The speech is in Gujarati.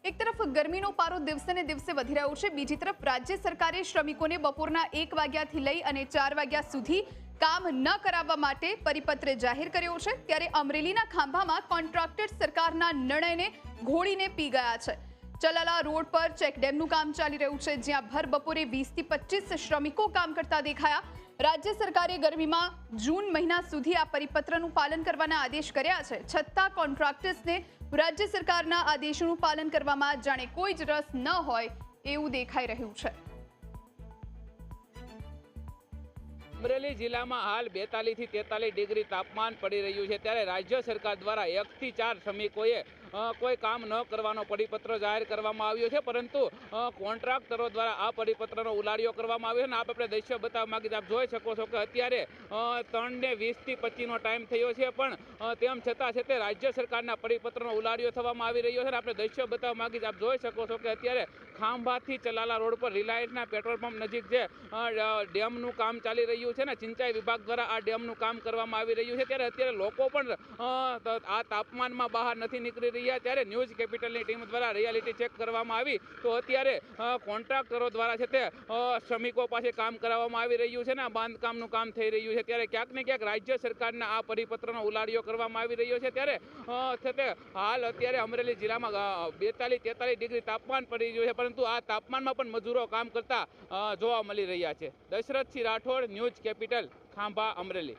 એક તરફ ગરમીનો પારો દિવસે ને દિવસે વધી રહ્યો છે, બીજી તરફ રાજ્ય સરકારે શ્રમિકોને બપોરના 1 વાગ્યાથી લઈ અને 4 વાગ્યા સુધી કામ ન કરાવવા માટે પરિપત્ર જાહેર કર્યો છે। ત્યારે અમરેલીના ખાંભામાં કોન્ટ્રાક્ટર સરકારના નિર્ણયને ઘોળીને પી ગયા છે। ચલાલા રોડ પર ચેકડેમનું કામ ચાલી રહ્યું છે, જ્યાં ભર બપોરે 20 થી 25 શ્રમિકો કામ કરતા દેખાયા। રાજ્ય સરકારે ગરમીમાં જૂન મહિના સુધી આ પરિપત્રનું પાલન કરવાના આદેશ કર્યા છે, છતાં કોન્ટ્રાક્ટર્સને રાજ્ય સરકારના આદેશોનું પાલન કરવામાં જાણે કોઈ જ રસ ન હોય એવું દેખાઈ રહ્યું છે। અમરેલી જિલ્લામાં હાલ 42 થી 43 ડિગ્રી તાપમાન પડી રહ્યું છે, ત્યારે રાજ્ય સરકાર દ્વારા 1 થી 4 શ્રમિકોએ કોઈ કામ ન કરવાનો પરિપત્ર જાહેર કરવામાં આવ્યો છે, પરંતુ કોન્ટ્રાક્ટરો દ્વારા આ પરિપત્રનો ઉલાળ્યો કરવામાં આવ્યો છે। અને આપણે દ્રશ્ય બતાવવા માંગીએ આપ જોઈ શકો છો કે અત્યારે 3:20 થી 25નો ટાઈમ થયો છે, પણ તેમ છતાં છે તે રાજ્ય સરકારના પરિપત્રનો ઉલાળ્યો થવામાં આવી રહ્યો છે। આપણે દ્રશ્ય બતાવવા માંગીએ આપ જોઈ શકો છો કે અત્યારે ખાંભાથી ચલાલા રોડ પર રિલાયન્સના પેટ્રોલ પંપ નજીક જે ડેમનું કામ ચાલી રહ્યું છે ને, સિંચાઈ વિભાગ દ્વારા આ ડેમનું કામ કરવામાં આવી રહ્યું છે, ત્યારે અત્યારે લોકો પણ આ તાપમાનમાં બહાર નથી નીકળી રહ્યા। ત્યારે ન્યૂઝ કેપિટલની ટીમ દ્વારા રિયાલિટી ચેક કરવામાં આવી તો અત્યારે કોન્ટ્રાક્ટરો દ્વારા છે તે શ્રમિકો પાસે કામ કરાવવામાં આવી રહ્યું છે ને આ બાંધકામનું કામ થઈ રહ્યું છે। ત્યારે ક્યાંક ને ક્યાંક રાજ્ય સરકારના આ પરિપત્રનો ઉલાળ્યો કરવામાં આવી રહ્યો છે। ત્યારે છે તે હાલ અત્યારે અમરેલી જિલ્લામાં 42-43 ડિગ્રી તાપમાન પડી રહ્યું છે, પરંતુ આ તાપમાનમાં પણ મજૂરો કામ કરતા જોવા મળી રહ્યા છે। Dashrathsinh Rathod, news capital, Khambha, Amreli.